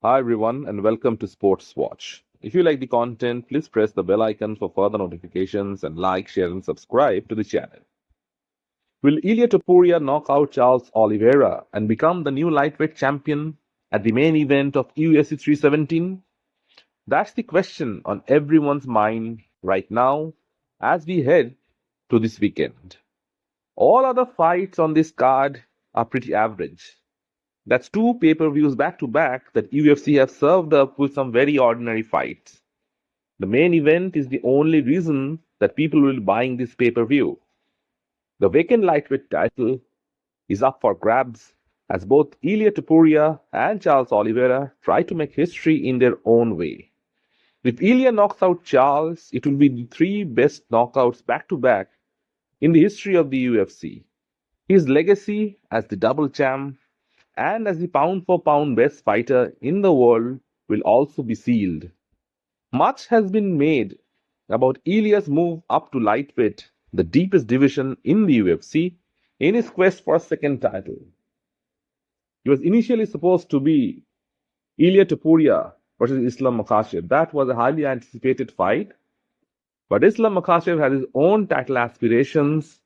Hi everyone and welcome to Sports Watch. If you like the content, please press the bell icon for further notifications and like, share and subscribe to the channel. Will Ilia Topuria knock out Charles Oliveira and become the new lightweight champion at the main event of UFC 317? That's the question on everyone's mind right now as we head to this weekend. All other fights on this card are pretty average. That's two pay-per-views back to back that UFC have served up with some very ordinary fights. The main event is the only reason that people will be buying this pay-per-view. The vacant lightweight title is up for grabs as both Ilia Topuria and Charles Oliveira try to make history in their own way. If Ilia knocks out Charles, it will be the three best knockouts back to back in the history of the UFC. His legacy as the double champ and as the pound for pound best fighter in the world will also be sealed. Much has been made about Ilia's move up to lightweight, the deepest division in the UFC, in his quest for a second title. It was initially supposed to be Ilia Topuria versus Islam Makhachev. That was a highly anticipated fight, but Islam Makhachev has his own title aspirations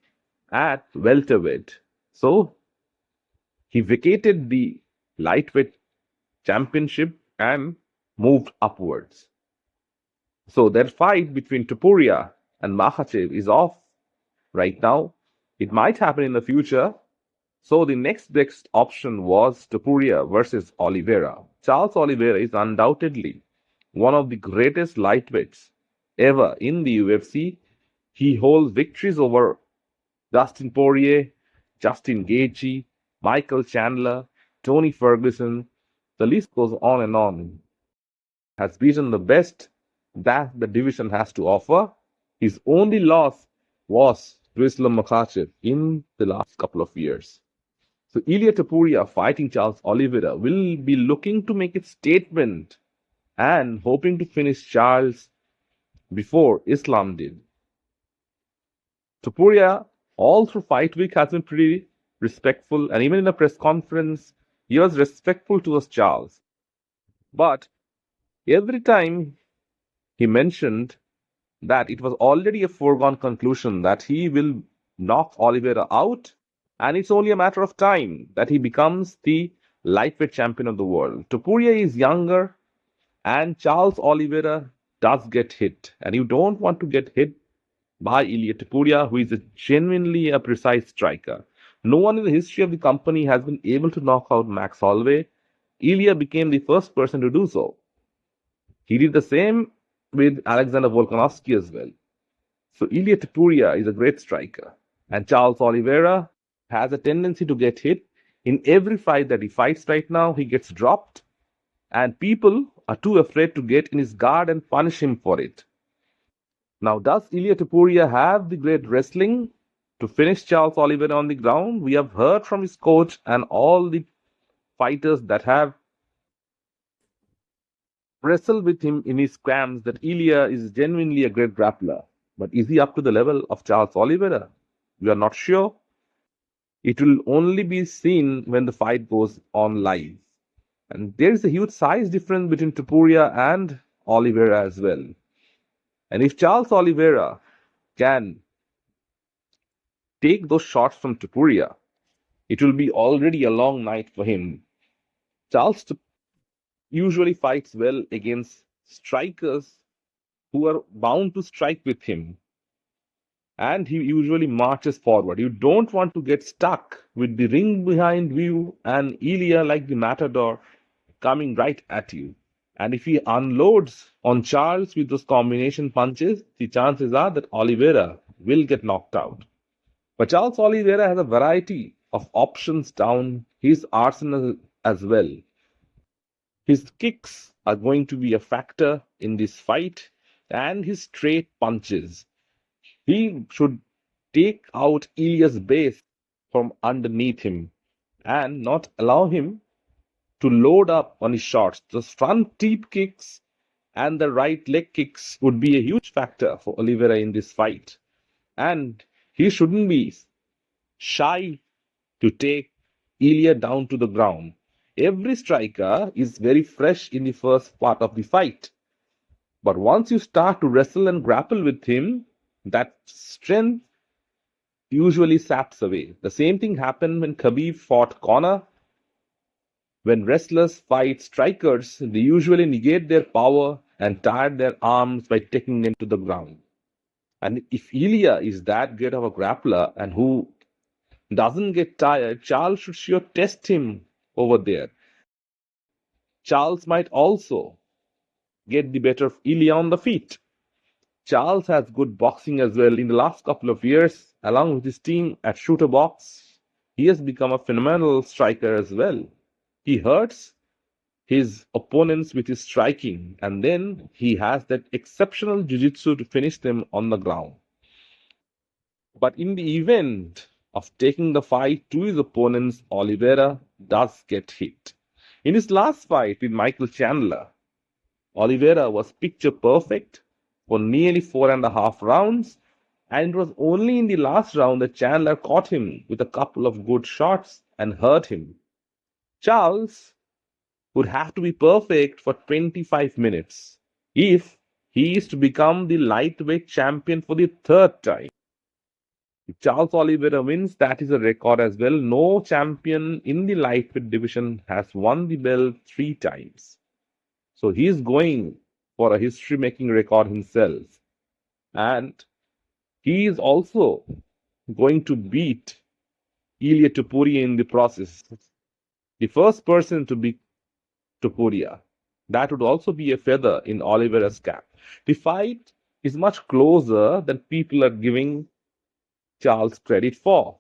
at welterweight. So he vacated the lightweight championship and moved upwards. So that fight between Topuria and Makhachev is off right now. It might happen in the future. So the next best option was Topuria versus Oliveira. Charles Oliveira is undoubtedly one of the greatest lightweights ever in the UFC. He holds victories over Dustin Poirier, Justin Gaethje, Michael Chandler, Tony Ferguson. The list goes on and on. Has beaten the best that the division has to offer. His only loss was to Islam Makhachev in the last couple of years. So Ilia Topuria fighting Charles Oliveira will be looking to make its statement and hoping to finish Charles before Islam did. Topuria all through fight week has been pretty respectful, and even in a press conference he was respectful towards Charles. But every time he mentioned that it was already a foregone conclusion that he will knock Oliveira out, and it's only a matter of time that he becomes the lightweight champion of the world. Topuria is younger, and Charles Oliveira does get hit, and you don't want to get hit by Ilia Topuria, who is genuinely a precise striker. No one in the history of the company has been able to knock out Max Holloway. Ilia became the first person to do so. He did the same with Alexander Volkanovski as well. So Ilia Topuria is a great striker. And Charles Oliveira has a tendency to get hit. In every fight that he fights right now, he gets dropped. And people are too afraid to get in his guard and punish him for it. Now, does Ilia Topuria have the great wrestling to finish Charles Oliveira on the ground? We have heard from his coach and all the fighters that have wrestled with him in his camps that Ilia is genuinely a great grappler. But is he up to the level of Charles Oliveira? We are not sure. It will only be seen when the fight goes on live. And there is a huge size difference between Topuria and Oliveira as well. And if Charles Oliveira can take those shots from Topuria, it will be already a long night for him. Charles usually fights well against strikers who are bound to strike with him. And he usually marches forward. You don't want to get stuck with the ring behind you and Ilia like the matador coming right at you. And if he unloads on Charles with those combination punches, the chances are that Oliveira will get knocked out. But Charles Oliveira has a variety of options down his arsenal as well. His kicks are going to be a factor in this fight, and his straight punches. He should take out Ilia's base from underneath him and not allow him to load up on his shots. The front deep kicks and the right leg kicks would be a huge factor for Oliveira in this fight. And he shouldn't be shy to take Ilia down to the ground. Every striker is very fresh in the first part of the fight. But once you start to wrestle and grapple with him, that strength usually saps away. The same thing happened when Khabib fought Conor. When wrestlers fight strikers, they usually negate their power and tire their arms by taking them to the ground. And if Ilia is that great of a grappler and who doesn't get tired, Charles should sure test him over there. Charles might also get the better of Ilia on the feet. Charles has good boxing as well. In the last couple of years, along with his team at Shooter Box, he has become a phenomenal striker as well. He hurts his opponents with his striking, and then he has that exceptional jiu-jitsu to finish them on the ground. But in the event of taking the fight to his opponents, Oliveira does get hit. In his last fight with Michael Chandler, Oliveira was picture perfect for nearly 4.5 rounds, and it was only in the last round that Chandler caught him with a couple of good shots and hurt him. Charles would have to be perfect for 25 minutes if he is to become the lightweight champion for the third time. If Charles Oliveira wins, that is a record as well. No champion in the lightweight division has won the belt 3 times. So he is going for a history-making record himself. And he is also going to beat Ilia Topuria in the process. The first person to beat Topuria. That would also be a feather in Oliveira's cap. The fight is much closer than people are giving Charles credit for.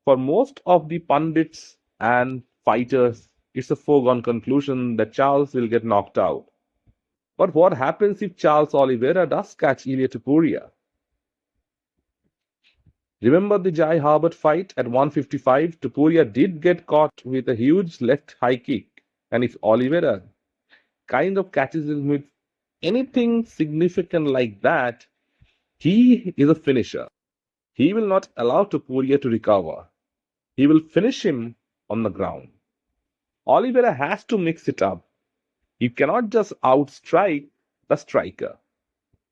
For most of the pundits and fighters, it's a foregone conclusion that Charles will get knocked out. But what happens if Charles Oliveira does catch Ilia Topuria? Remember the Jai Harbert fight at 155? Topuria did get caught with a huge left high kick. And if Oliveira kind of catches him with anything significant like that, he is a finisher. He will not allow Topuria to recover. He will finish him on the ground. Oliveira has to mix it up. You cannot just outstrike the striker.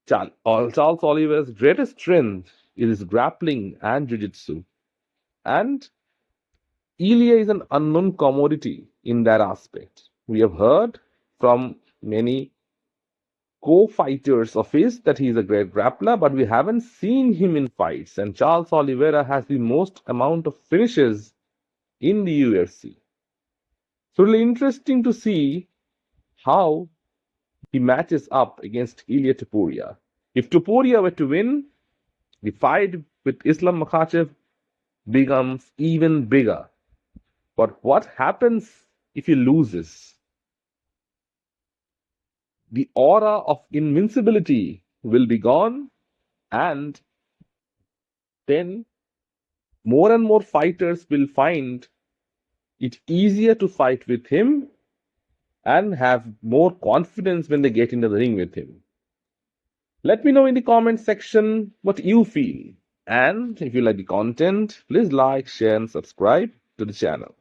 Charles Oliveira's greatest strength is his grappling and jiu-jitsu. And Ilia is an unknown commodity in that aspect. We have heard from many co-fighters of his that he is a great grappler, but we haven't seen him in fights. And Charles Oliveira has the most amount of finishes in the UFC. So really interesting to see how he matches up against Ilia Topuria. If Topuria were to win, the fight with Islam Makhachev becomes even bigger. But what happens if he loses? The aura of invincibility will be gone, and then more and more fighters will find it easier to fight with him and have more confidence when they get into the ring with him. Let me know in the comment section what you feel. And if you like the content, please like, share and subscribe to the channel.